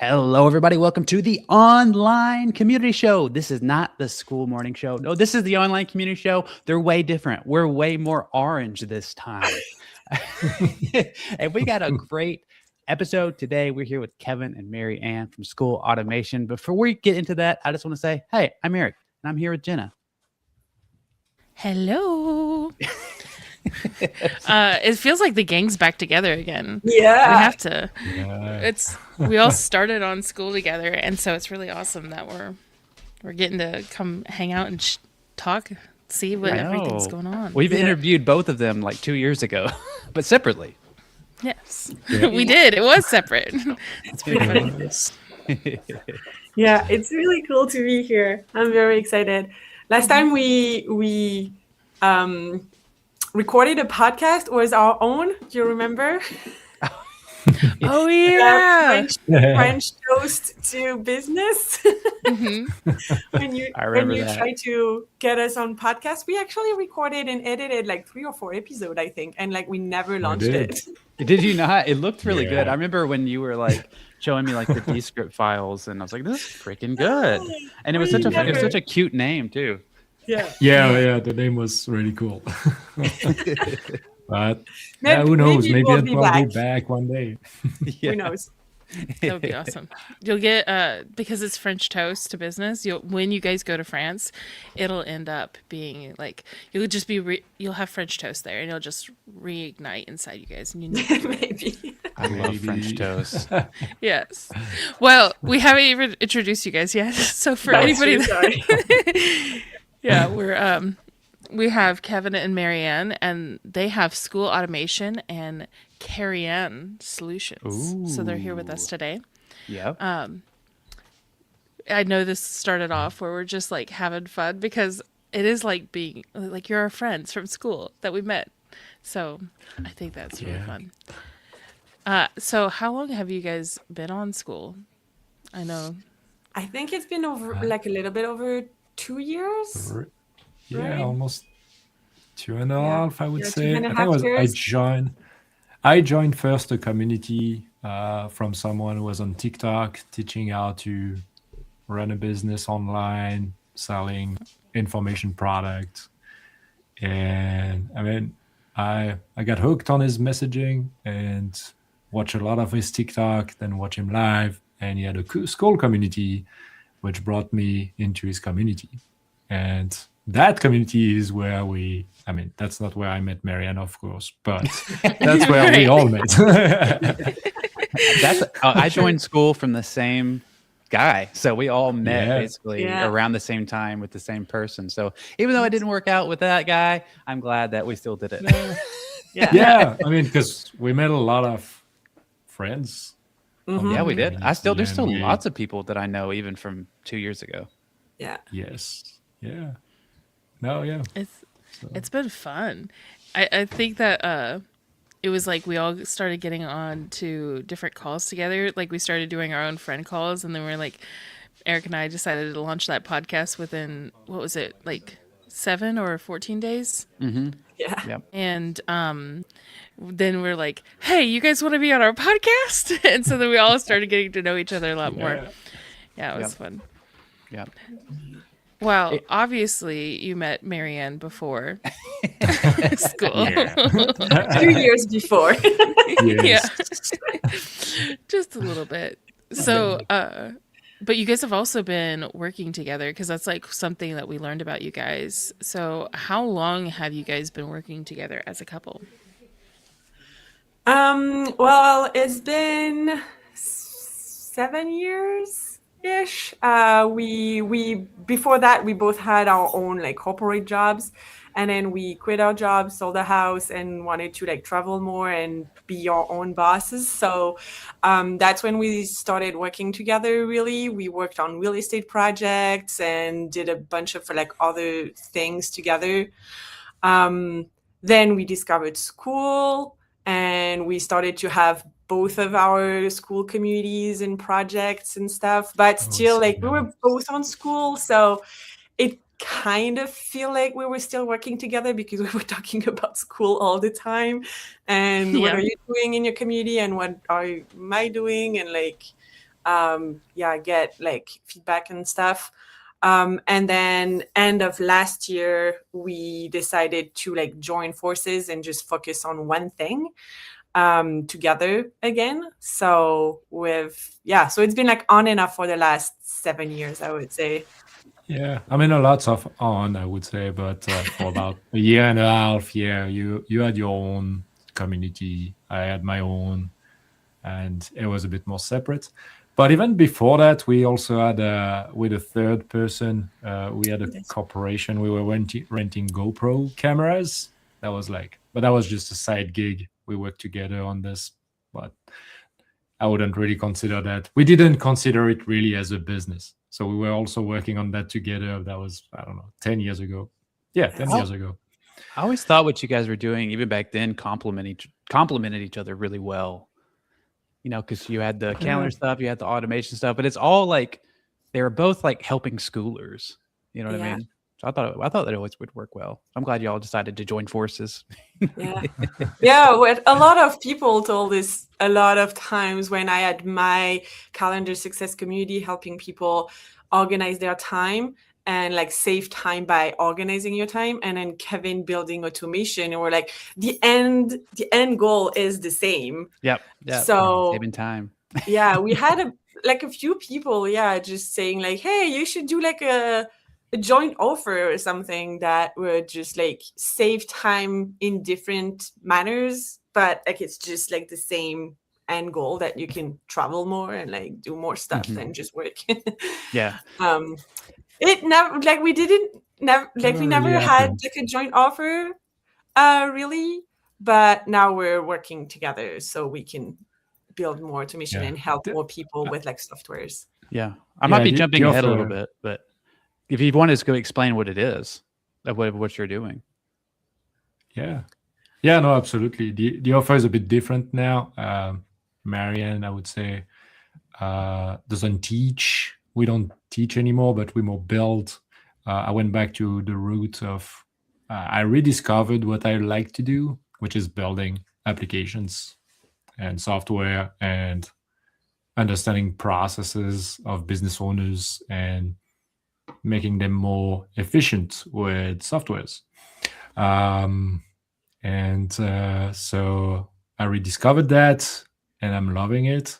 Hello, everybody. Welcome to the online community show. This is not the school morning show. No, this is the online community show. They're way different. We're way more orange this time. And we got a great episode today. We're here with Kevin and Marianne from Skool Automation. Before we get into that, I just want to say, hey, I'm Eric, and I'm here with Jenna. Hello. It feels like the gang's back together again. Yeah. We have to. Yeah. We all started on Skool together, and so it's really awesome that we're getting to come hang out and talk, see what everything's going on. We've interviewed both of them like 2 years ago, but separately. Yes, we did. It was separate. It's pretty funny. Yeah, it's really cool to be here. I'm very excited. Last time we recorded a podcast was our own. Do you remember? Oh yeah, French toast to business. when you try to get us on podcast, we actually recorded and edited like 3 or 4 episodes, I think, and like we never launched it. Did you not? It looked really good. I remember when you were like showing me like the Descript files, and I was like, "This is freaking good!" And it was such a cute name too. Yeah. The name was really cool. But who knows? Maybe we'll be back one day. Who knows? That would be awesome. You'll get because it's French toast to business. When you guys go to France, it'll end up being like you'll have French toast there, and it'll just reignite inside you guys. And Maybe. I love French toast. Yes. Well, we haven't even introduced you guys yet. So for anybody, we have Kevin and Marianne, and they have Skool Automation and Marianne Solutions. Ooh. So they're here with us today. Yep. I know this started off where we're just like having fun because it is like being like you're our friends from school that we met. So I think that's really fun. So how long have you guys been on Skool? I know. I think it's been over like a little bit over 2 years. Yeah, right? almost 2.5, I would say. 2.5 I think it was years. I joined first a community from someone who was on TikTok teaching how to run a business online, selling information products. And I mean, I got hooked on his messaging and watched a lot of his TikTok, then watch him live. And he had a Skool community, which brought me into his community. And that community is where that's not where I met Marianne, of course, but that's where we all met. I joined Skool from the same guy. So we all met basically around the same time with the same person. So even though it didn't work out with that guy, I'm glad that we still did it. Yeah. I mean, because we met a lot of friends. Yeah, we did. There's still lots of people that I know even from 2 years ago. Yeah. Yes. Yeah. No, yeah. It's been fun. I think that it was like we all started getting on to different calls together. Like we started doing our own friend calls, and then we're like, Eric and I decided to launch that podcast within, what was it, like 7 or 14 days? Mm-hmm. Yeah. Yep. And then we're like, hey, you guys want to be on our podcast? And so then we all started getting to know each other a lot more. Yeah, it was fun. Yeah. Well, obviously you met Marianne before Skool. 2 years before. Yeah. Just a little bit. So, but you guys have also been working together because that's like something that we learned about you guys. So how long have you guys been working together as a couple? Well, it's been 7 years-ish. We before that we both had our own like corporate jobs, and then we quit our jobs, sold the house, and wanted to like travel more and be our own bosses. So that's when we started working together. Really, we worked on real estate projects and did a bunch of like other things together. Then we discovered Skool, and we started to have both of our Skool communities and projects and stuff, but still like we were both on Skool, so it kind of feel like we were still working together because we were talking about Skool all the time, and what are you doing in your community and what am I doing, and like get like feedback and stuff. And then end of last year, we decided to like join forces and just focus on one thing together again. So so it's been like on and off for the last 7 years, I would say. Yeah, I mean, a lot of on, I would say, but for about a year and a half, yeah, you had your own community, I had my own, and it was a bit more separate. But even before that, we also had with a third person, we had a corporation. We were renting GoPro cameras. That was but that was just a side gig. We worked together on this, but I wouldn't really consider that. We didn't consider it really as a business. So we were also working on that together. That was, I don't know, 10 years ago. Yeah, 10 years ago. I always thought what you guys were doing, even back then, complemented each other really well. Because you had the calendar stuff, you had the automation stuff, but it's all like they were both like helping schoolers. You know what I mean? So I thought that it always would work well. I'm glad y'all decided to join forces. What a lot of people told us a lot of times when I had my calendar success community helping people organize their time and like save time by organizing your time, and then Kevin building automation, and we're like the end goal is the same. Yep. So saving time. We had a few people just saying like, hey, you should do like a joint offer or something that would just like save time in different manners, but like it's just like the same end goal that you can travel more and like do more stuff than just work. It never like we never had like a joint offer really, but now we're working together so we can build more automation and help more people with like softwares. I might be jumping ahead a little bit, but if you want to go explain what it is, what you're doing. No, absolutely. The offer is a bit different now. Marianne, I would say, doesn't teach. We don't teach anymore, but we more build. I went back to the root of, I rediscovered what I like to do, which is building applications and software and understanding processes of business owners and making them more efficient with softwares. So I rediscovered that and I'm loving it.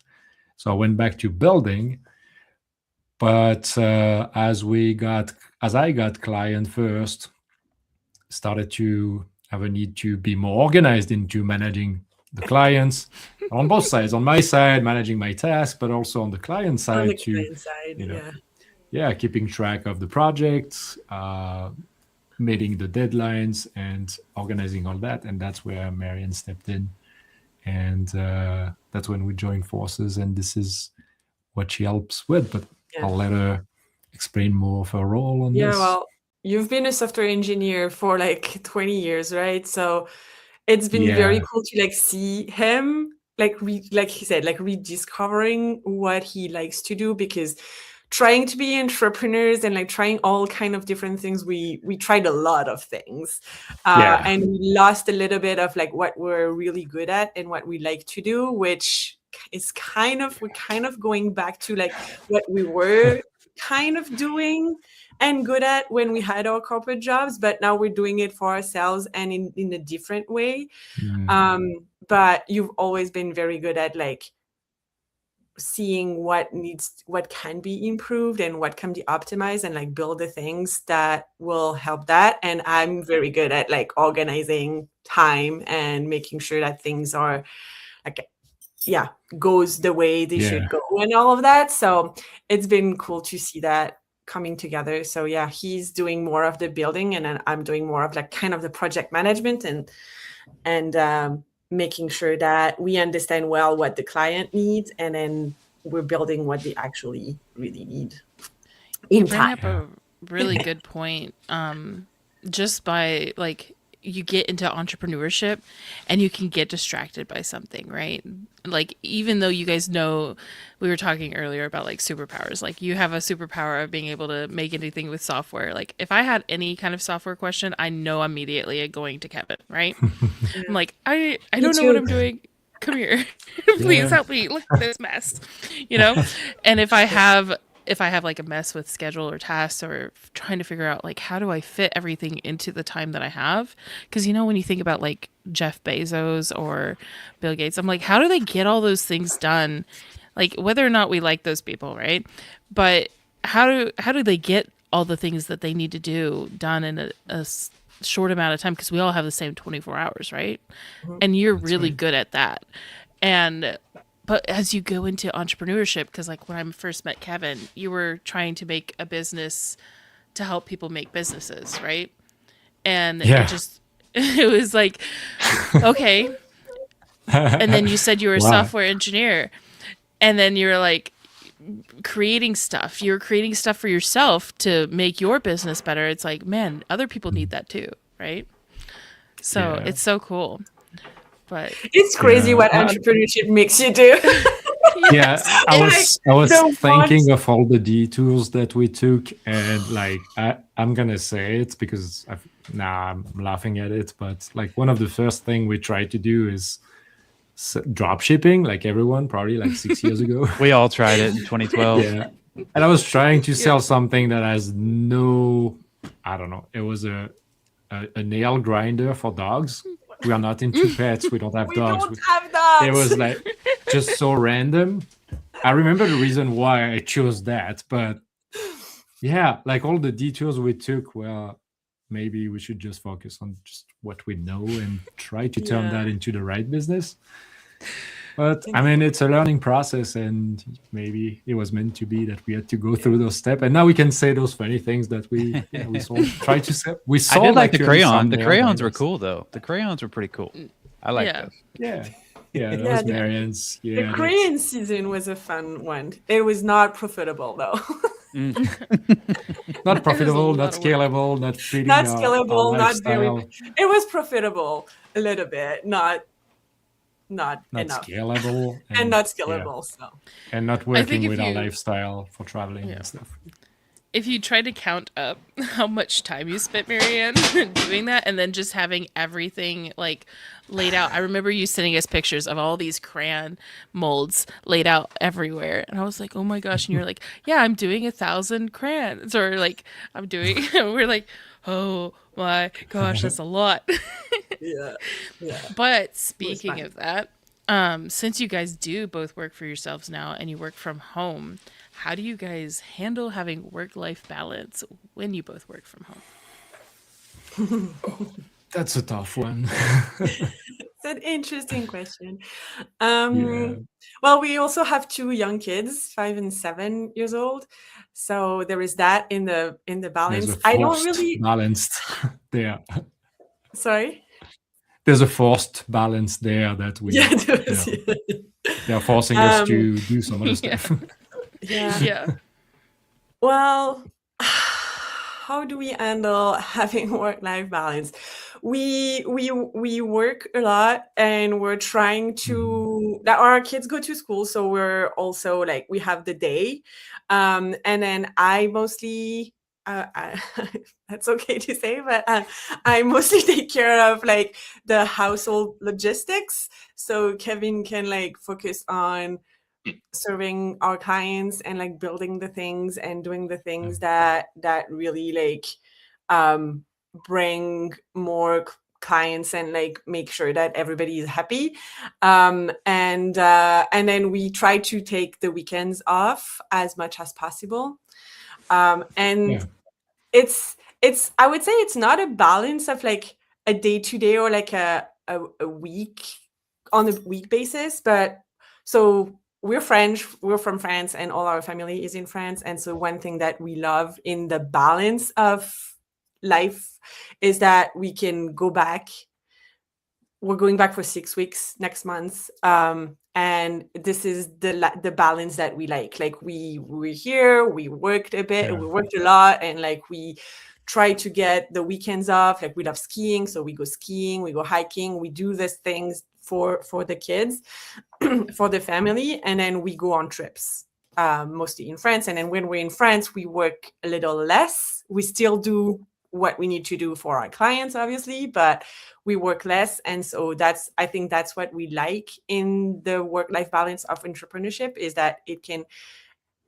So I went back to building, but as I got client first, started to have a need to be more organized into managing the clients on both sides, on my side, managing my tasks, but also on the client side keeping track of the projects, meeting the deadlines and organizing all that. And that's where Marianne stepped in. And that's when we joined forces. And this is what she helps with. But I'll let her explain more of her role on this. Well, you've been a software engineer for like 20 years, right? So it's been very cool to like see him, like he said, like rediscovering what he likes to do, because trying to be entrepreneurs and like trying all kind of different things, we tried a lot of things and we lost a little bit of like what we're really good at and what we like to do, which is we're kind of going back to like what we were kind of doing and good at when we had our corporate jobs, but now we're doing it for ourselves and in a different way. But you've always been very good at like seeing what can be improved and what can be optimized and like build the things that will help that. And I'm very good at like organizing time and making sure that things are like goes the way they should go and all of that. So it's been cool to see that coming together. So he's doing more of the building and then I'm doing more of like kind of the project management and making sure that we understand well what the client needs, and then we're building what they actually really need in time. Bring up a really good point. Just by like, you get into entrepreneurship and you can get distracted by something, right? Like, even though you guys know, we were talking earlier about like superpowers, like you have a superpower of being able to make anything with software. Like if I had any kind of software question, I know immediately going to Kevin, right? I'm like, I don't know what I'm doing. come here, please help me. Look at this mess, you know. And if I have like a mess with schedule or tasks or trying to figure out like how do I fit everything into the time that I have, because you know when you think about like Jeff Bezos or Bill Gates, I'm like, how do they get all those things done? Like whether or not we like those people, right? But how do they get all the things that they need to do done in a short amount of time? Because we all have the same 24 hours, right? And you're really good at that. But as you go into entrepreneurship, because like when I first met Kevin, you were trying to make a business to help people make businesses, right? And it was like, okay. And then you said you were a software engineer. And then you're like creating stuff. You're creating stuff for yourself to make your business better. It's like, man, other people need that too, right? So it's so cool. But it's crazy what entrepreneurship makes you do. I was thinking of all the detours that we took, and like I'm gonna say it because I'm laughing at it, but like one of the first thing we tried to do is drop shipping, like everyone, probably like 6 years ago. We all tried it in 2012. Yeah. And I was trying to sell something that has no, I don't know, it was a nail grinder for dogs. We are not into pets. We don't have dogs. We don't have dogs. It was like just so random. I remember the reason why I chose that, but yeah, like all the detours we took, well, maybe we should just focus on just what we know and try to turn that into the right business. But I mean, it's a learning process, and maybe it was meant to be that we had to go through those steps. And now we can say those funny things that we try to say. We saw. I did like the crayon. The crayons were cool, though. The crayons were pretty cool. I like those. Yeah, those Marianne's. Yeah, the crayon season was a fun one. It was not profitable though. Not profitable, not scalable, not fitting. Not scalable, not very. It was profitable a little bit, not enough. Scalable and not scalable. So and not working with our lifestyle for traveling and stuff. If you try to count up how much time you spent, Marianne, doing that, and then just having everything like laid out. I remember you sending us pictures of all these crayon molds laid out everywhere. And I was like, oh my gosh. And you're like, yeah, I'm doing 1,000 crayons. Or like, I'm doing, we're like, oh my gosh, that's a lot. Yeah. But speaking of that, since you guys do both work for yourselves now and you work from home, how do you guys handle having work-life balance when you both work from home? That's a tough one. It's an interesting question. Well, we also have 2 young kids, 5 and 7 years old. So there is that in the balance. I don't really balanced there. Sorry? There's a forced balance there that we they're forcing us to do some other stuff. Yeah. Well, how do we handle having work-life balance? We work a lot, and we're trying to. Our kids go to school, so we're also like we have the day, and then I mostly. That's okay to say, but I mostly take care of like the household logistics, so Kevin can like focus on serving our clients and like building the things and doing the things that really like bring more clients and like make sure that everybody is happy, and then we try to take the weekends off as much as possible, it's I would say it's not a balance of like a day-to-day or like a week on a week basis, but so we're French, we're from France, and all our family is in France. And so one thing that we love in the balance of life is that we can go back. We're going back for 6 weeks next month. And this is the balance that we like. Like we're here, we worked a bit, we worked a lot, and like we try to get the weekends off. Like we love skiing, so we go skiing, we go hiking, we do these things for the kids, for the family, and then we go on trips, mostly in France. And then when we're in France, we work a little less. We still do what we need to do for our clients, obviously, but we work less. And so I think that's what we like in the work-life balance of entrepreneurship, is that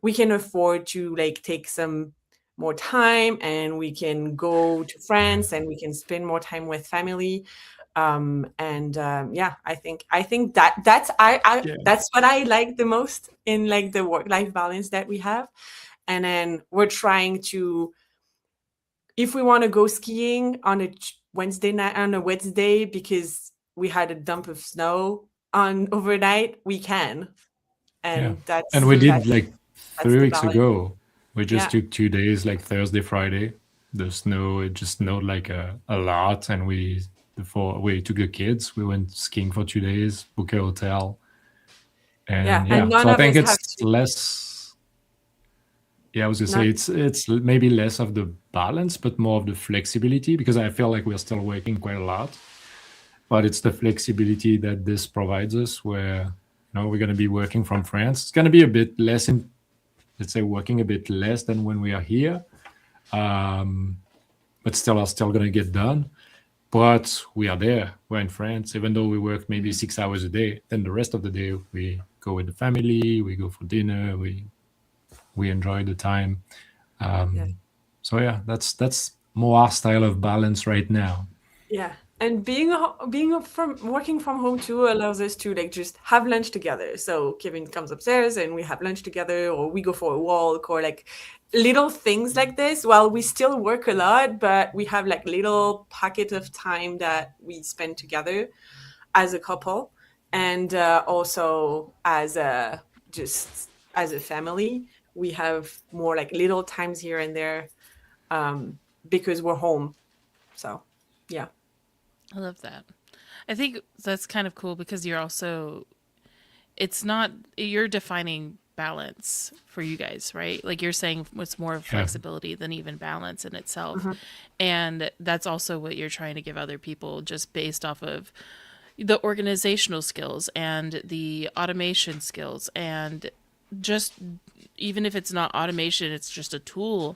we can afford to like take some more time, and we can go to friends, and we can spend more time with family. I think that's what I like the most in like the work-life balance that we have. And then we're trying to, if we want to go skiing on a Wednesday because we had a dump of snow on overnight, we can. And and we did like that's 3 weeks balance. ago. We just Yeah. took 2 days, like Thursday, Friday. The snow, it just snowed like a lot, and we took the kids. We went skiing for 2 days, booked a hotel, and And none so I of think us have it's to. less. Yeah, I was gonna say None, it's maybe less of the balance, but more of the flexibility, because I feel like we're still working quite a lot. But it's the flexibility that this provides us, where we're going to be working from France. It's going to be a bit less let's say, working a bit less than when we are here, but still are still going to get done. But we are there. We're in France, even though we work maybe 6 hours a day. Then the rest of the day we go with the family. We go for dinner. We enjoy the time. So yeah, that's more our style of balance right now. Yeah. And working from home too allows us to like just have lunch together. So Kevin comes upstairs and we have lunch together, or we go for a walk, or like little things like this. While we still work a lot, but we have like little pocket of time that we spend together as a couple, and also as a family. We have more like little times here and there, because we're home. So yeah. I love that. I think that's kind of cool because you're defining balance for you guys, right? Like you're saying it's more flexibility than even balance in itself. Mm-hmm. And that's also what you're trying to give other people, just based off of the organizational skills and the automation skills, and just even if it's not automation, it's just a tool.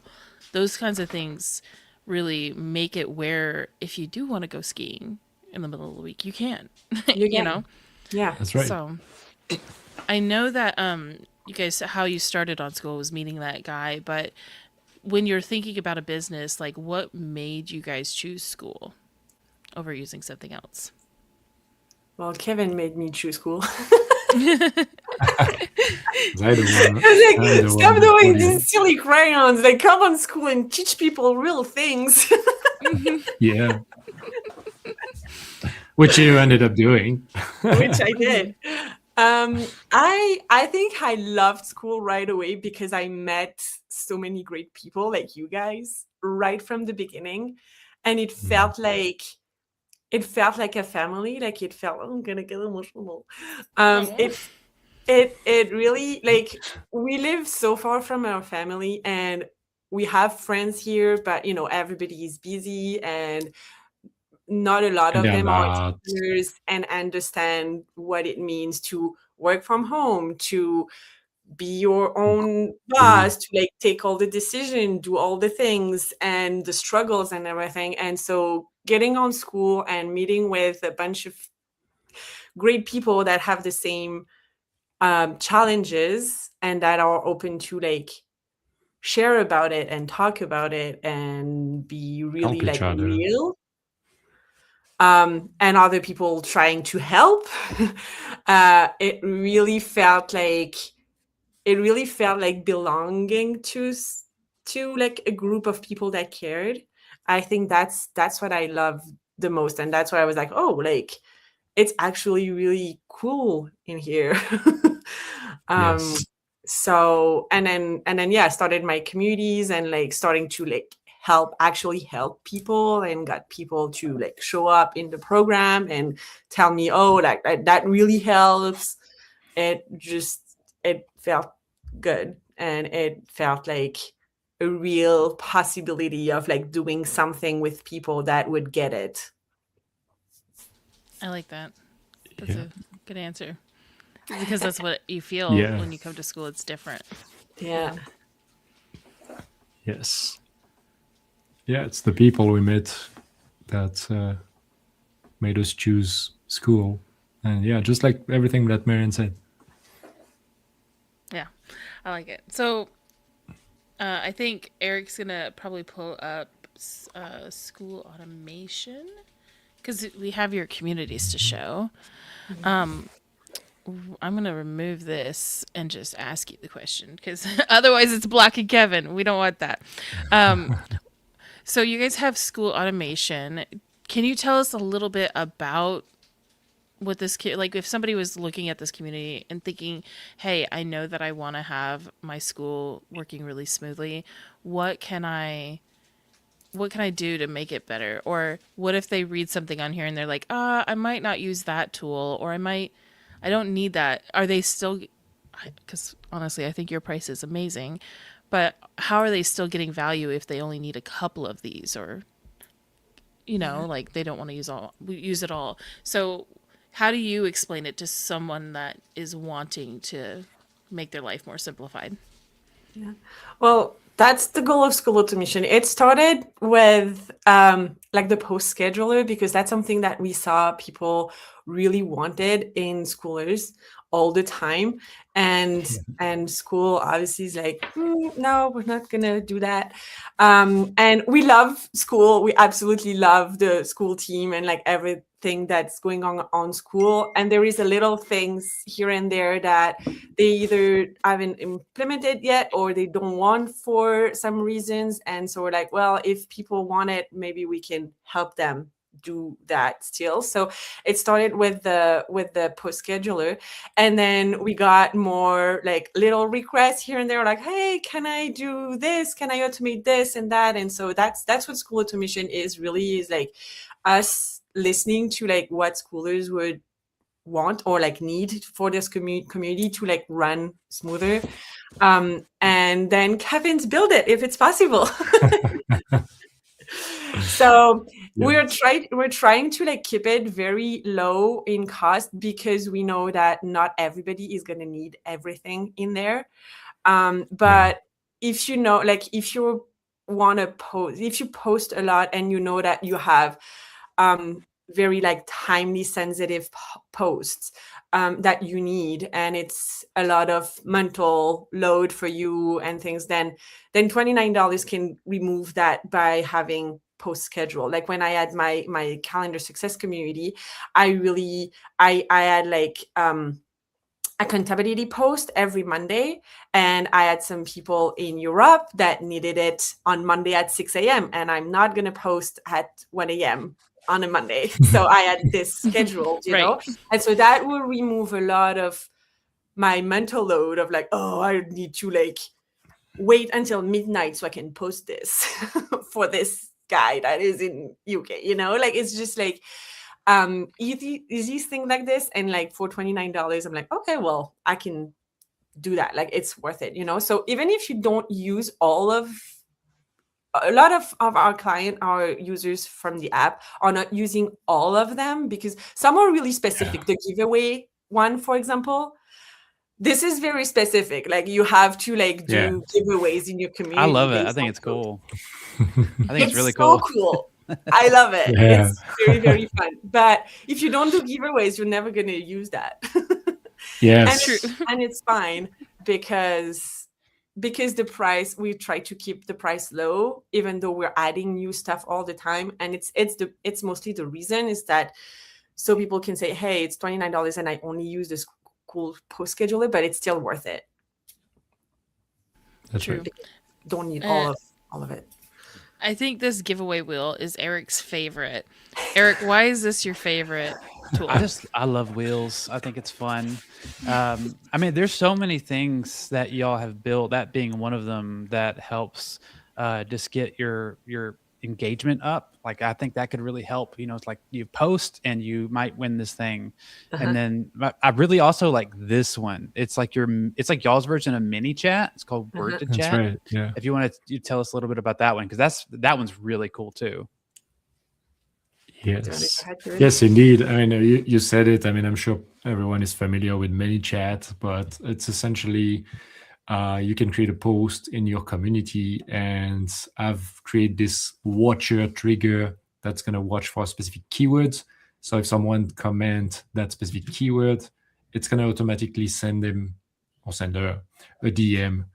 Those kinds of things really make it where if you do want to go skiing in the middle of the week, you can. You know? Yeah. That's right. So I know that you guys, how you started on Skool was meeting that guy, but when you're thinking about a business, like what made you guys choose Skool over using something else? Well, Kevin made me choose Skool. Stop doing these silly crayons. Like, come on Skool and teach people real things. Yeah. Which you ended up doing. Which I did. I think I loved Skool right away because I met so many great people like you guys right from the beginning, and it felt like a family. Like it felt, I'm gonna get emotional. It really, like, we live so far from our family, and we have friends here, but everybody is busy, and not a lot of them are entrepreneurs and understand what it means to work from home, to be your own boss, to like take all the decision, do all the things and the struggles and everything. And so getting on Skool and meeting with a bunch of great people that have the same challenges and that are open to like share about it and talk about it and be really like real, and other people trying to help, it really felt like belonging to like a group of people that cared. I think that's what I love the most, and that's why I was like, oh, like it's actually really cool in here. Yes. So and then I started my communities and like starting to like help people, and got people to like show up in the program and tell me, oh, like that really helps. It felt good, and it felt like a real possibility of like doing something with people that would get it. I like that. That's a good answer. Because that's what you feel when you come to Skool. It's different. Yeah. Yes. Yeah, it's the people we met that made us choose Skool. And yeah, just like everything that Marianne said. Yeah, I like it. So I think Eric's gonna probably pull up Skool automation because we have your communities to show. I'm gonna remove this and just ask you the question because otherwise it's blocking Kevin. We don't want that. So you guys have Skool automation. Can you tell us a little bit about what this like if somebody was looking at this community and thinking, hey, I know that I want to have my school working really smoothly, what can I do to make it better? Or what if they read something on here and they're like, I might not use that tool, or I don't need that. Are they still, because honestly I think your price is amazing, but how are they still getting value if they only need a couple of these, or like they don't want to use it all? So how do you explain it to someone that is wanting to make their life more simplified? Yeah. Well, that's the goal of Skool automation. It started with like the post scheduler, because that's something that we saw people really wanted in schoolers all the time. And Skool obviously is like, no, we're not gonna do that. And we love Skool. We absolutely love the Skool team and like everything that's going on Skool. And there is a little things here and there that they either haven't implemented yet or they don't want for some reasons. And so we're like, well, if people want it, maybe we can help them do that still. So it started with the post scheduler, and then we got more like little requests here and there, like, hey, can I do this? Can I automate this and that? And so that's what Skool automation is like us listening to like what schoolers would want or like need for this community to like run smoother. And then Kevin's build it if it's possible. So we're trying to like keep it very low in cost, because we know that not everybody is going to need everything in there. But if you know, like if you want to post, if you post a lot and you know that you have very like timely sensitive posts that you need, and it's a lot of mental load for you and things, then $29 can remove that by having post schedule. Like when I had my calendar success community, I had like accountability post every Monday, and I had some people in Europe that needed it on Monday at 6 a.m. and I'm not going to post at 1 a.m. on a Monday. So I had this scheduled, you know? And so that will remove a lot of my mental load of like, oh, I need to like wait until midnight so I can post this for this guy that is in UK, you know? Like, it's just like easy thing like this. And like for $29, I'm like, okay, well, I can do that. Like, it's worth it, you know? So even if you don't use a lot of our users from the app are not using all of them, because some are really specific. The giveaway one, for example, this is very specific. Like, you have to like do giveaways in your community. I love it. I think it's cool. I think it's really cool. So cool. I love it. It's very, very fun. But if you don't do giveaways, you're never going to use that. And it's fine, because the price, we try to keep the price low, even though we're adding new stuff all the time. And it's mostly the reason is that so people can say, hey, it's $29 and I only use this cool post scheduler, but it's still worth it. That's true. Don't need all of it. I think this giveaway wheel is Eric's favorite. Eric, why is this your favorite tool? I love wheels. I think it's fun. I mean, there's so many things that y'all have built, that being one of them, that helps just get your engagement up. Like, I think that could really help. You know, it's like you post and you might win this thing. And then I really also like this one. It's like y'all's version of mini chat. It's called Word to Chat. That's right. Yeah. If you want to tell us a little bit about that one, because that one's really cool too. Yes, indeed. I mean, you said it. I mean, I'm sure everyone is familiar with ManyChat, but it's essentially you can create a post in your community and have create this watcher trigger that's going to watch for specific keywords. So if someone comment that specific keyword, it's going to automatically send him or send her a DM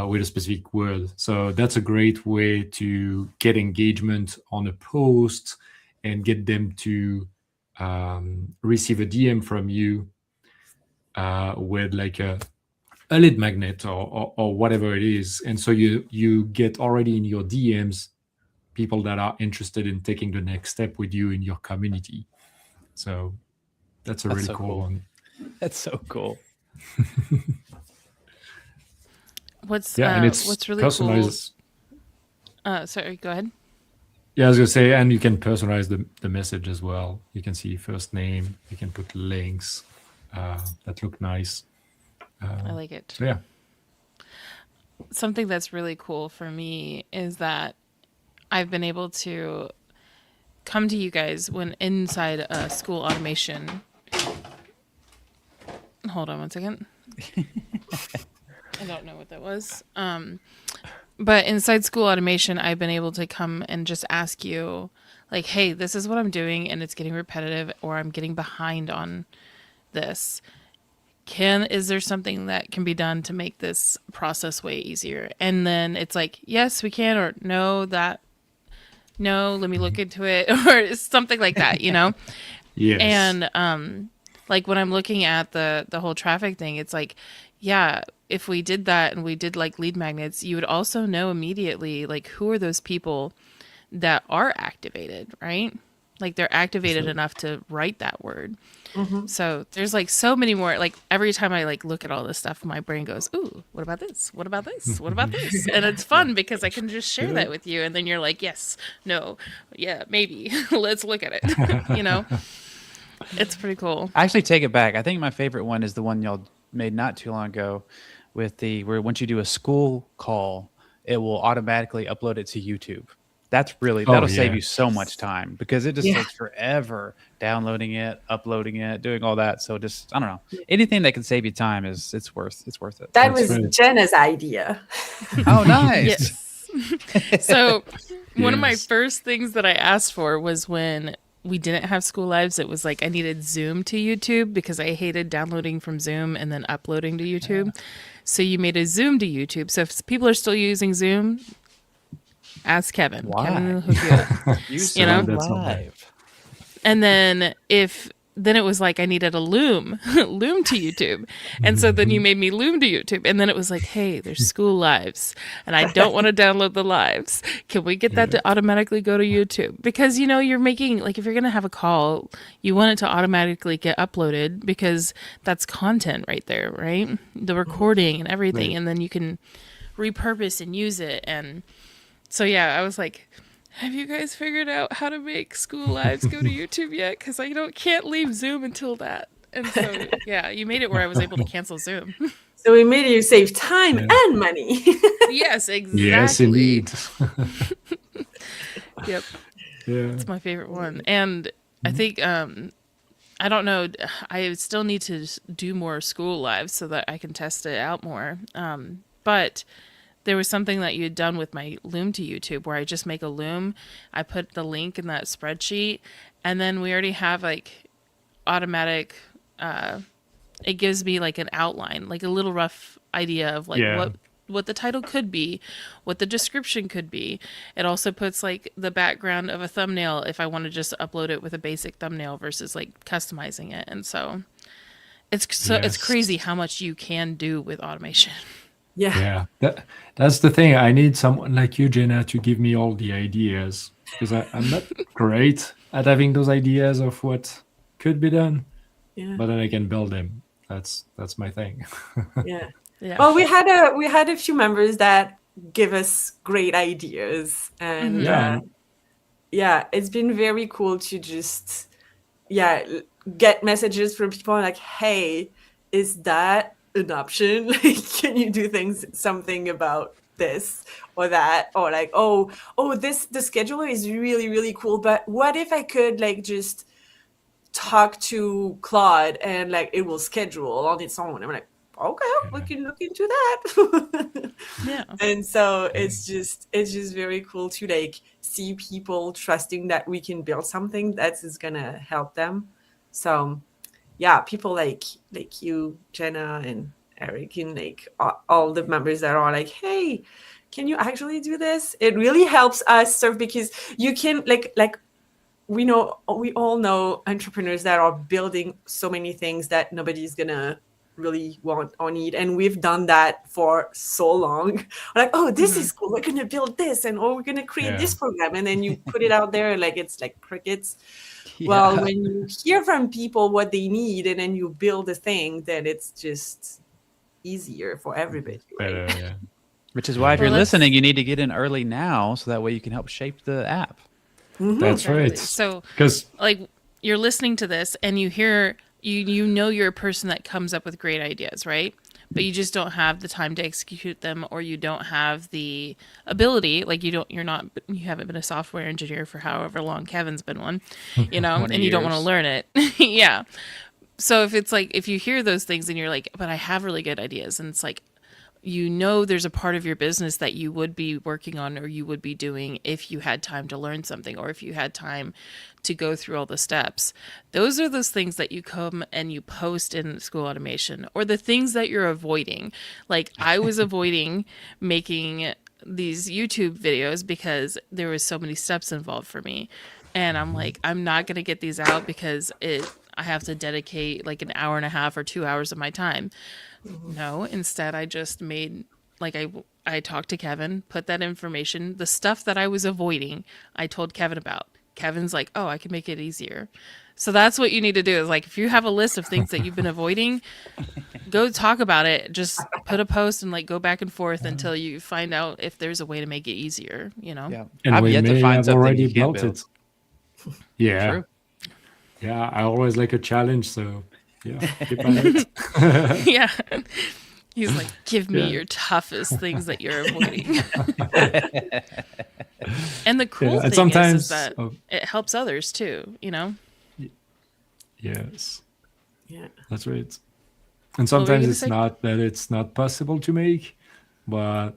with a specific word. So that's a great way to get engagement on a post and get them to receive a DM from you with like a lead magnet or whatever it is. And so you get already in your DMs people that are interested in taking the next step with you in your community. So that's a really so cool one. That's so cool. What's and it's what's really personalized. cool? Sorry, go ahead. Yeah, I was gonna say, and you can personalize the message as well. You can see first name. You can put links that look nice. I like it. So yeah, Something that's really cool for me is that I've been able to come to you guys when inside Skool automation. Hold on one second. I don't know what that was. But inside Skool automation, I've been able to come and just ask you, like, hey, this is what I'm doing and it's getting repetitive, or I'm getting behind on this. Is there something that can be done to make this process way easier? And then it's like, yes, we can, or no, let me look into it, or something like that, you know? yes, And like when I'm looking at the whole traffic thing, it's like, yeah, if we did that and we did like lead magnets, you would also know immediately, like, who are those people that are activated, right? Like they're activated enough to write that word. Mm-hmm. So there's like so many more, like every time I like look at all this stuff, my brain goes, ooh, what about this? What about this? What about this? And it's fun because I can just share that with you. And then you're like, yes, no, yeah, maybe let's look at it. You know, it's pretty cool. I actually take it back. I think my favorite one is the one y'all made not too long ago with where once you do a Skool call, it will automatically upload it to YouTube. That's really, that'll save you so much time because it just takes forever downloading it, uploading it, doing all that. So just, I don't know, anything that can save you time it's worth it. That was Jenna's idea. Oh, nice. Yes. So one of my first things that I asked for was when we didn't have Skool Lives, it was like I needed Zoom to YouTube because I hated downloading from Zoom and then uploading to YouTube. So you made a Zoom to YouTube. So if people are still using Zoom, ask Kevin. Why? Kevin will hook you up. You know? live. And then then it was like I needed a Loom to YouTube. And so then you made me Loom to YouTube. And then it was like, hey, there's Skool Lives and I don't want to download the lives. Can we get that to automatically go to YouTube? Because, you know, you're making, like, if you're going to have a call, you want it to automatically get uploaded because that's content right there, right? The recording and everything. Right. And then you can repurpose and use it. And so, yeah, I was like, have you guys figured out how to make Skool Lives go to YouTube yet? Because I can't leave Zoom until that. And so, yeah, you made it where I was able to cancel Zoom. So we made you save time and money. Yes, exactly. Yes, indeed. Yep. Yeah. It's my favorite one. And I think, I don't know, I still need to do more Skool Lives so that I can test it out more. But there was something that you had done with my Loom to YouTube where I just make a Loom. I put the link in that spreadsheet, and then we already have like automatic, it gives me like an outline, like a little rough idea of like what the title could be, what the description could be. It also puts like the background of a thumbnail if I want to just upload it with a basic thumbnail versus like customizing it. And so it's crazy how much you can do with automation. Yeah. That's the thing. I need someone like you, Jenna, to give me all the ideas because I'm not great at having those ideas of what could be done. Yeah. But then I can build them. That's my thing. Yeah. Well, we had a few members that give us great ideas, and it's been very cool to just get messages from people like, hey, is that an option? Like, can you do something about this or that, or like, oh, the scheduler is really, really cool, but what if I could like just talk to Claude and like it will schedule on its own? I'm like, okay, we can look into that. Yeah. And so it's just very cool to like see people trusting that we can build something that is gonna help them. So yeah, people like you, Jenna, and Eric, and like all the members that are like, hey, can you actually do this? It really helps us serve, because you can like we all know entrepreneurs that are building so many things that nobody's gonna really want or need, and we've done that for so long. We're like, oh, this is cool, we're gonna build this, and we're gonna create this program, and then you put it out there like it's like crickets. Well, when you hear from people what they need and then you build a thing, then it's just easier for everybody, right? Better, yeah. Which is why if you're listening, you need to get in early now, so that way you can help shape the app. That's right. So, because like, you're listening to this and you hear, you know you're a person that comes up with great ideas, right? But you just don't have the time to execute them, or you don't have the ability. Like you haven't been a software engineer for however long Kevin's been one, you know, and you don't want to learn it. Yeah. So if it's like, if you hear those things and you're like, but I have really good ideas, and it's like, you know, there's a part of your business that you would be working on or you would be doing if you had time to learn something, or if you had time to go through all the steps. Those are those things that you come and you post in School Automation, or the things that you're avoiding. Like I was avoiding making these YouTube videos because there was so many steps involved for me. And I'm like, I'm not going to get these out because I have to dedicate like an hour and a half or 2 hours of my time. No, instead I just made, like, I talked to Kevin, put that information, the stuff that I was avoiding, I told Kevin about. Kevin's like, oh, I can make it easier. So that's what you need to do, is like, if you have a list of things that you've been avoiding, go talk about it. Just put a post and like go back and forth until you find out if there's a way to make it easier, you know? Yeah. and I've we yet to may find have something already you can't built build. it. Yeah. True. Yeah, I always like a challenge, so yeah, keep on it. Yeah. He's like, give me Yeah. your toughest things that you're avoiding. And the cool Yeah, and thing sometimes is that it helps others too, you know? yes, Yeah. that's right. And were you sometimes gonna it's say? not that it's not possible to make, but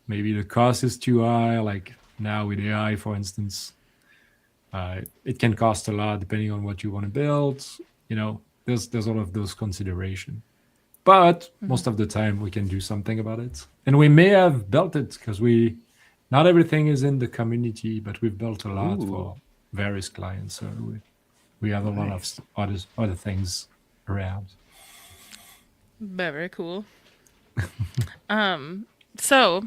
maybe the cost is too high. Like now with AI, for instance, it can cost a lot depending on what you want to build. You know, there's all of those consideration. But most of the time we can do something about it. And we may have built it because not everything is in the community, but we've built a lot for various clients. So we have a lot of other things around. Very cool. So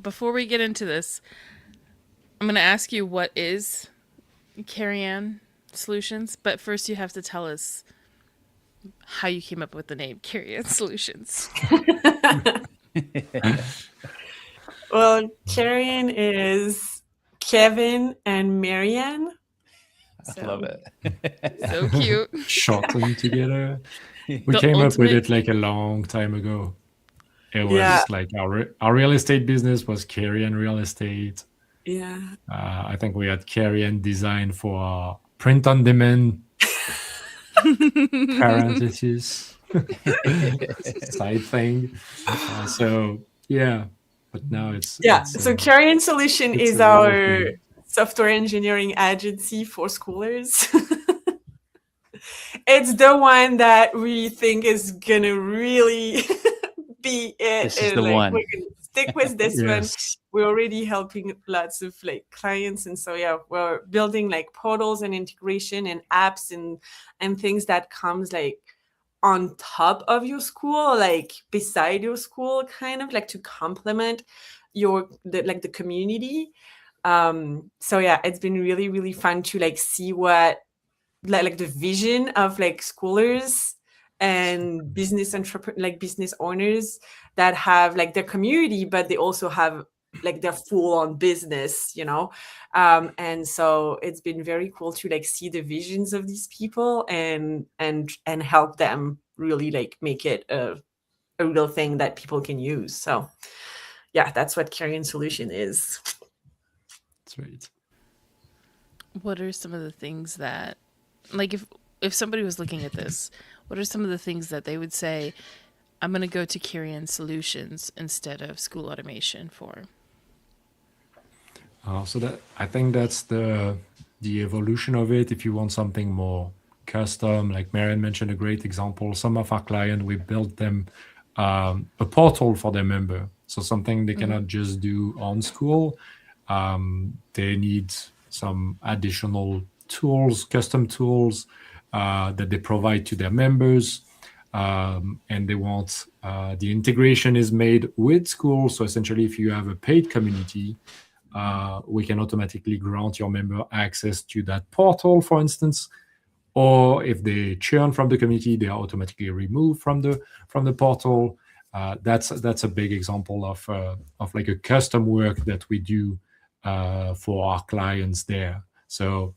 before we get into this, I'm going to ask you what is Marianne Solutions, but first you have to tell us how you came up with the name Marianne Solutions. Well, Marianne is Kevin and Marianne. I love it. So cute. Shortened together. We The came up with ultimate- it like a long time ago. It was like our real estate business was Marianne Real Estate. Yeah. I think we had Marianne Design for our print on demand parentheses side thing. So yeah, but now it's So Marianne Solution it's is a real our thing. software engineering agency for schoolers. It's the one that we think is gonna really be it. This is and, the like, one. we're gonna stick with this one. Yes. We're already helping lots of like clients, and so yeah, we're building like portals and integration and apps and things that comes like on top of your school, like beside your school, kind of like to complement the community. So yeah, it's been really, really fun to like see what like the vision of like schoolers and business business owners that have like their community, but they also have like their full-on business, you know. And so it's been very cool to like see the visions of these people and help them really like make it a real thing that people can use. So yeah, that's what Marianne Solution is. That's right. What are some of the things that, like, if if somebody was looking at this, what are some of the things that they would say, I'm going to go to Marianne Solutions instead of Skool Automation for? So that I think that's the evolution of it. If you want something more custom, like Marianne mentioned a great example, some of our clients, we built them a portal for their member. So something they cannot just do on Skool. They need some additional tools, custom tools that they provide to their members. And they want the integration is made with Skool. So essentially, if you have a paid community, we can automatically grant your member access to that portal, for instance. Or if they churn from the community, they are automatically removed from the portal. That's a big example of like a custom work that we do for our clients there. So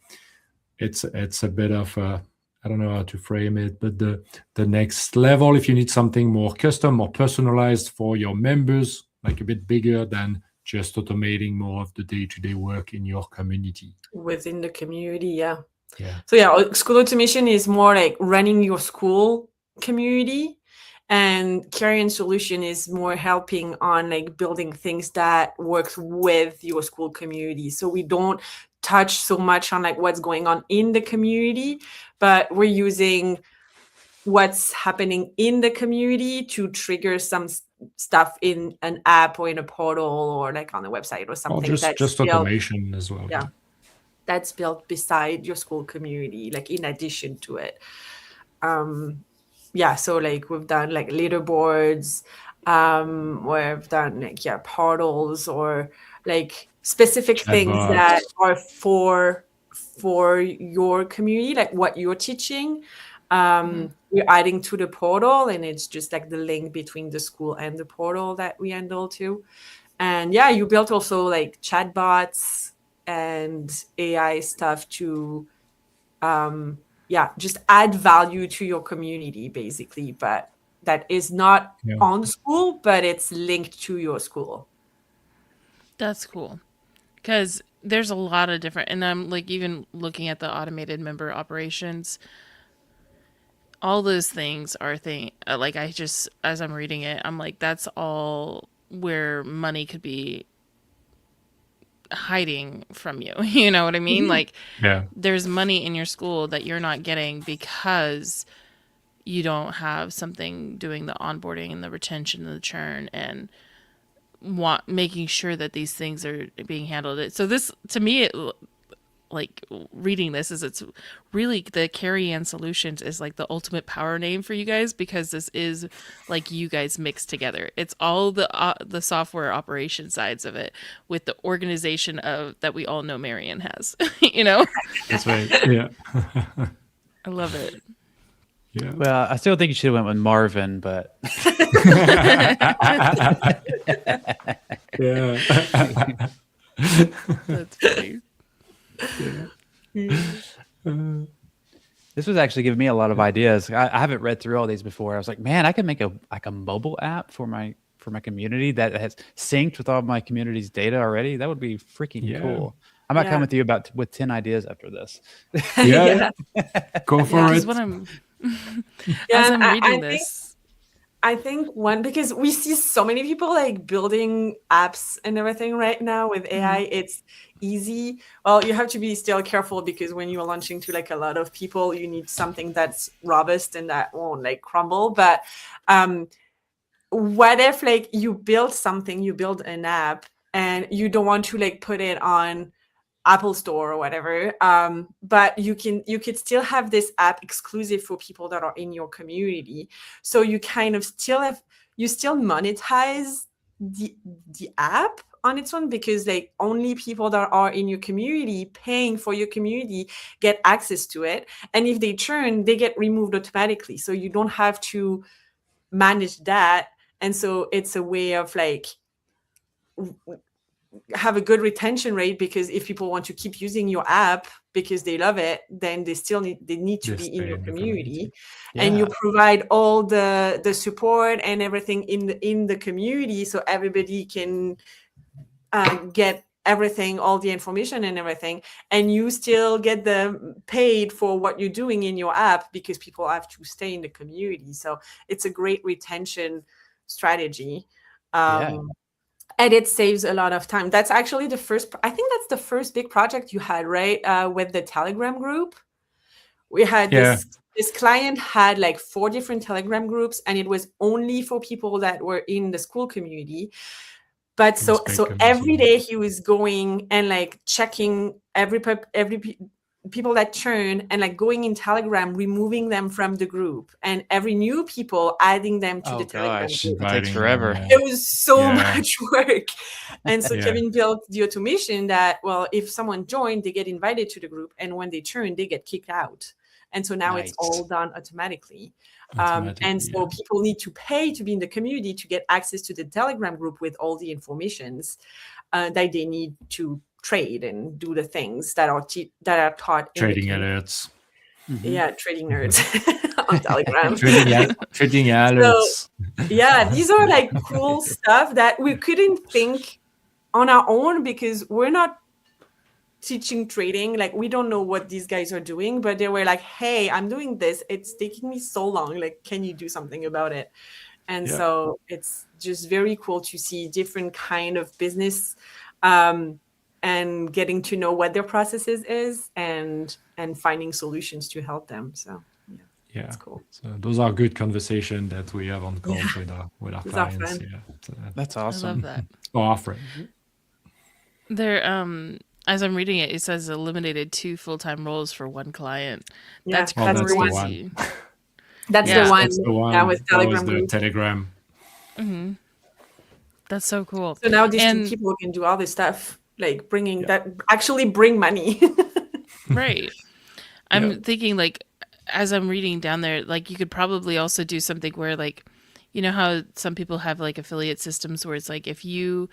it's a bit of I don't know how to frame it, but the next level, if you need something more custom, more personalized for your members, like a bit bigger than just automating more of the day-to-day work in your community. Within the community, yeah. Yeah. So yeah, Skool Automation is more like running your school community, and Marianne Solution is more helping on like building things that works with your school community. So we don't touch so much on like what's going on in the community, but we're using what's happening in the community to trigger some stuff in an app or in a portal or like on the website or something. Or just automation as well. Yeah. That's built beside your school community, like in addition to it. So like we've done like leaderboards, we've done like portals or like specific things that are for your community, like what you're teaching. We're adding to the portal, and it's just like the link between the school and the portal that we handle too. And yeah, you built also like chatbots and AI stuff to just add value to your community basically, but that is not on Skool, but it's linked to your school. That's cool, because there's a lot of different, and I'm like even looking at the automated member operations, all those things are like I just, as I'm reading it, I'm like, that's all where money could be hiding from you. You know what I mean? Like, there's money in your school that you're not getting because you don't have something doing the onboarding and the retention and the churn and making sure that these things are being handled. So this, to me, like reading this, is it's really the Marianne Solutions is like the ultimate power name for you guys, because this is like you guys mixed together. It's all the software operation sides of it with the organization of that we all know Marianne has. You know, that's right. Yeah. I love it. Yeah. Well, I still think you should have went with Marvin, but yeah. That's funny. This was actually giving me a lot of ideas. I haven't read through all these before. I was like, man, I could make a mobile app for my community that has synced with all my community's data already. That would be freaking cool. I might come with you with 10 ideas after this. Yeah. Go for it. As I'm reading this, I think because we see so many people like building apps and everything right now with AI, it's easy. Well, you have to be still careful, because when you're launching to like a lot of people, you need something that's robust and that won't like crumble. But what if like you build an app and you don't want to like put it on Apple Store or whatever, but you could still have this app exclusive for people that are in your community. So you kind of still monetize the app on its own, because like only people that are in your community paying for your community get access to it. And if they churn, they get removed automatically. So you don't have to manage that. And so it's a way of like have a good retention rate, because if people want to keep using your app because they love it, then they need to be in your community. And you provide all the support and everything in the community, so everybody can get everything, all the information and everything, and you still get the paid for what you're doing in your app because people have to stay in the community. So it's a great retention strategy. And it saves a lot of time. That's actually I think that's the first big project you had, right? With the Telegram group. We had this client had like 4 different Telegram groups, and it was only for people that were in the Skool community. But so every day he was going and like checking every people that churn and like going in Telegram, removing them from the group, and every new people adding them to the Telegram group. That takes forever. It was so much work. And so Kevin built the automation that, well, if someone joined, they get invited to the group, and when they churn, they get kicked out. And so now it's all done automatically. And so people need to pay to be in the community to get access to the Telegram group with all the informations that they need to trade and do the things that are taught in trading alerts. Yeah, trading nerds on Telegram. trading alerts. So, these are like cool stuff that we couldn't think on our own because we're not teaching trading. Like, we don't know what these guys are doing, but they were like, hey, I'm doing this. It's taking me so long. Like, can you do something about it? And so it's just very cool to see different kind of business and getting to know what their processes is and finding solutions to help them. So it's cool. So those are good conversations that we have on calls with our clients. So that's awesome. I love that. Offering. There, as I'm reading it, it says eliminated 2 full-time roles for 1 client. That's crazy. That's the one. Yeah, with Telegram. That was the Telegram. Mm-hmm. That's so cool. So now these 2 people can do all this stuff, like bring money. Right. I'm thinking, like, as I'm reading down there, like, you could probably also do something where, like, you know how some people have like affiliate systems where it's like, if you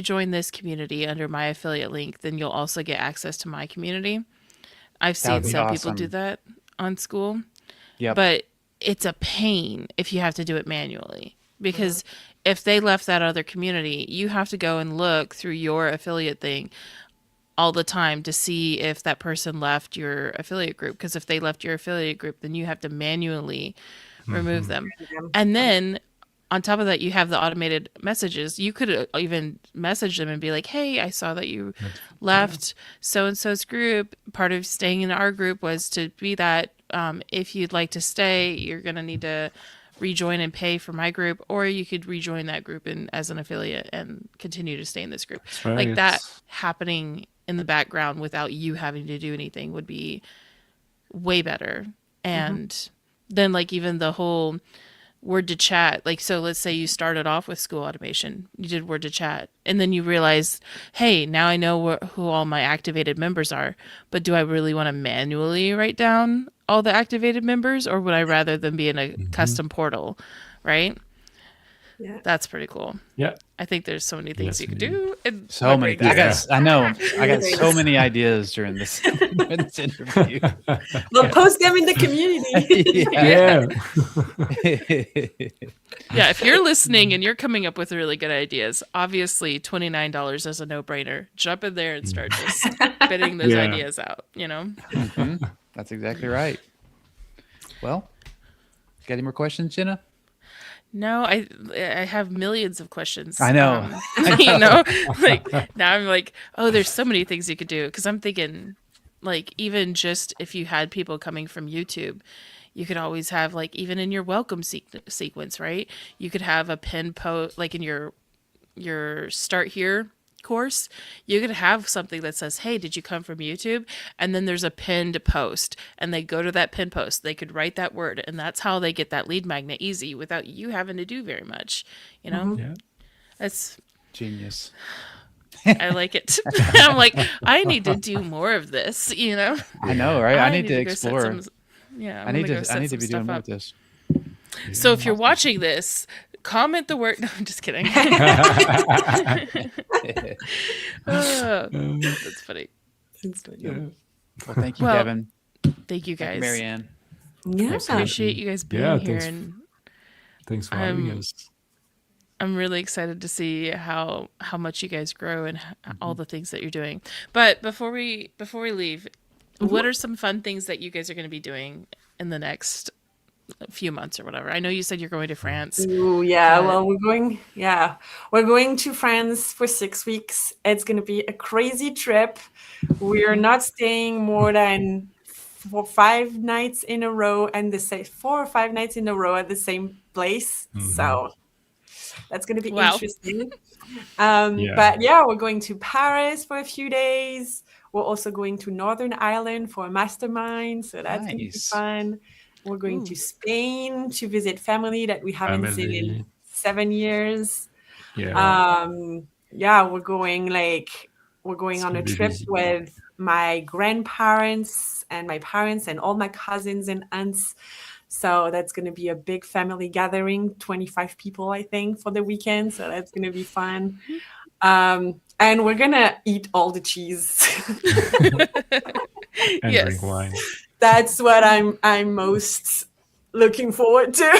join this community under my affiliate link, then you'll also get access to my community. I've seen some people do that on Skool. Yeah. But it's a pain if you have to do it manually, because if they left that other community, you have to go and look through your affiliate thing all the time to see if that person left your affiliate group. Because if they left your affiliate group, then you have to manually remove them. And then on top of that, you have the automated messages. You could even message them and be like, hey, I saw that you left so-and-so's group. Part of staying in our group was to be that. If you'd like to stay, you're going to need to rejoin and pay for my group, or you could rejoin that group as an affiliate and continue to stay in this group. Right. Like that happening in the background without you having to do anything would be way better. And then like even the whole word to chat, like, so let's say you started off with Skool automation, you did word to chat, and then you realize, hey, now I know who all my activated members are, but do I really want to manually write down all the activated members, or would I rather them be in a custom portal, right? Yeah, that's pretty cool. Yeah, I think there's so many things you could do. So many. I got so many ideas during this interview. We'll post them in the community. Yeah, if you're listening and you're coming up with really good ideas, obviously $29 is a no-brainer. Jump in there and start just spitting those ideas out. You know. That's exactly right. Well, got any more questions, Jenna? No, I have millions of questions. I know. You know, like now I'm like, oh, there's so many things you could do. Because I'm thinking, like, even just if you had people coming from YouTube, you could always have, like, even in your welcome sequence, right? You could have a pin post, like in your Start Here course, you could have something that says, hey, did you come from YouTube? And then there's a pinned post, and they go to that pinned post, they could write that word, and that's how they get that lead magnet easy without you having to do very much, you know. That's genius. I like it. I'm like, I need to do more of this, you know. I know, right? I need to explore. I need to be doing more of this. So if you're watching this, comment the word. No, I'm just kidding. That's funny. Well, thank you, Kevin. Thank you, guys. Marianne. I appreciate you guys being here. Thanks for having us. I'm really excited to see how much you guys grow and all the things that you're doing. But before we leave, what are some fun things that you guys are going to be doing in the next few months or whatever? I know you said you're going to France. Ooh, yeah. but- Well, we're going to France for 6 weeks. It's going to be a crazy trip. We're not staying more than 5 nights in a row, and 4 or 5 nights in a row at the same place. So that's going to be Wow. interesting. Yeah. But yeah, we're going to Paris for a few days. We're also going to Northern Ireland for a mastermind. So that's going to be Nice. fun. We're going to Spain to visit family that we haven't seen in Family. 7 years. Yeah. Yeah, we're going on It's a gonna be trip busy. with my grandparents and my parents and all my cousins and aunts. So that's going to be a big family gathering, 25 people, I think, for the weekend. So that's going to be fun. And we're going to eat all the cheese. And Yes. drink wine. That's what I'm most looking forward to.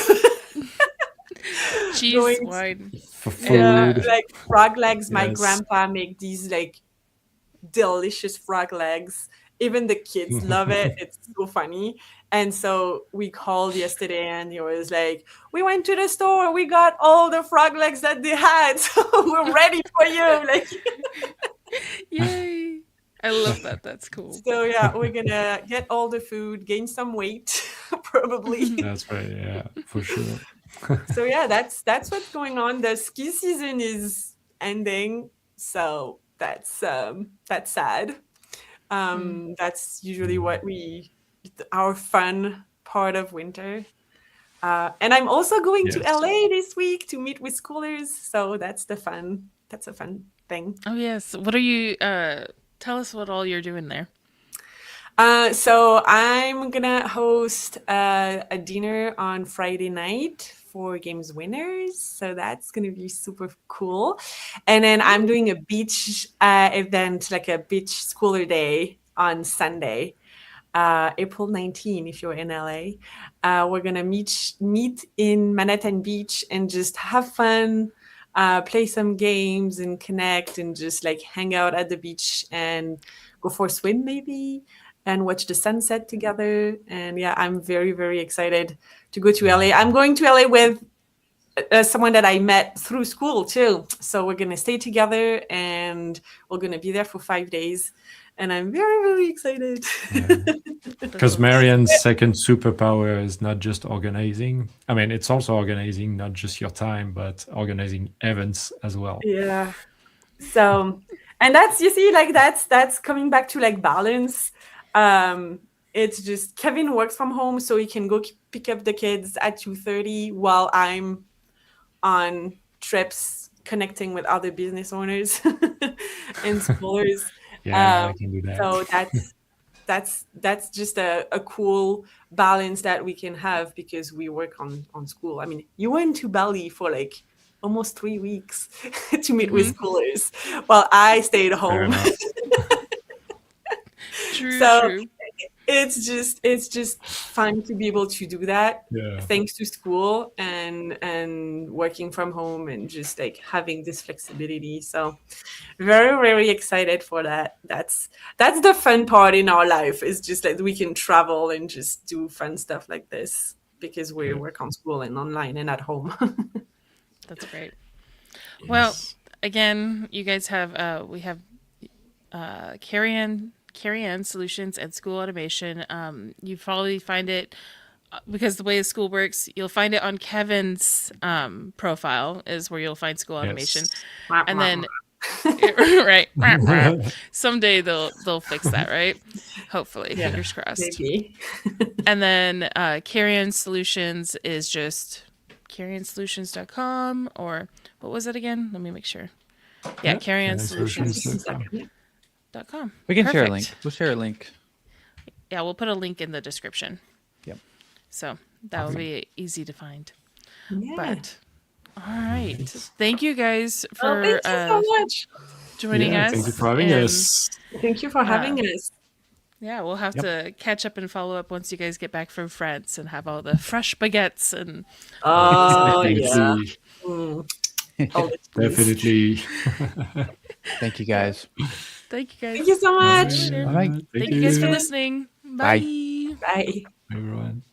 Cheese, Going- wine. For food. Yeah, like frog legs. My Yes. grandpa make these like delicious frog legs. Even the kids love it. It's so funny. And so we called yesterday and he was like, we went to the store. We got all the frog legs that they had. So we're ready for you. Like, Yay. I love that. That's cool. so yeah, we're going to get all the food, gain some weight, probably. That's right. Yeah, for sure. So yeah, that's what's going on. The ski season is ending. So that's sad. That's usually what our fun part of winter. And I'm also going to Yes. LA this week to meet with schoolers. So that's a fun thing. Oh, yes. What are you, tell us what all you're doing there. So I'm gonna host a dinner on Friday night for games winners. So that's gonna be super cool. And then I'm doing a beach event, like a beach schooler day on Sunday, April 19. If you're in LA, we're gonna meet in Manhattan Beach and just have fun. Play some games and connect and just like hang out at the beach and go for a swim maybe and watch the sunset together. And yeah, I'm very, very excited to go to LA. I'm going to LA with someone that I met through school too. So we're going to stay together and we're going to be there for 5 days. And I'm very, very excited. Because Marianne's second superpower is not just organizing. I mean, it's also organizing not just your time, but organizing events as well. Yeah. So, and that's, you see, like that's coming back to like balance. It's just Kevin works from home, so he can go pick up the kids at 2:30 while I'm on trips connecting with other business owners and schoolers. Yeah, I can do that. So that's just a cool balance that we can have because we work on school. I mean, you went to Bali for like almost 3 weeks to meet with schoolers while I stayed Fair home. enough. True. It's just fun to be able to do that. Yeah. Thanks to school and working from home and just like having this flexibility. So very, very excited for that. That's the fun part in our life, is just like we can travel and just do fun stuff like this because we work on school and online and at home. That's great. Well, Yes. again, you guys have we have Carry-On Solutions and Skool Automation. You probably find it because the way the Skool works, you'll find it on Kevin's profile is where you'll find Skool Automation, Yes. and then right, someday they'll fix that, right? Hopefully, Yeah, fingers crossed. Maybe. And then Carry-On Solutions is just carryonsolutions.com, or what was it again? Let me make sure. Yeah, carryonsolutions.com. We can share a Perfect. link. We'll share a link. Yeah, we'll put a link in the description. Yep. So that will be easy to find. Yeah. But all right, thank you guys for Thank you so much. joining us. Thank you for having and, us. Thank you for having us. Yeah, we'll have to catch up and follow up once you guys get back from France and have all the fresh baguettes and Oh, Thank yeah. you. Mm. all the cheese. Definitely. Thank you guys. Thank you guys. Thank you so much. Later. All right. Thank you guys for listening. Bye. Bye. Bye. Everyone.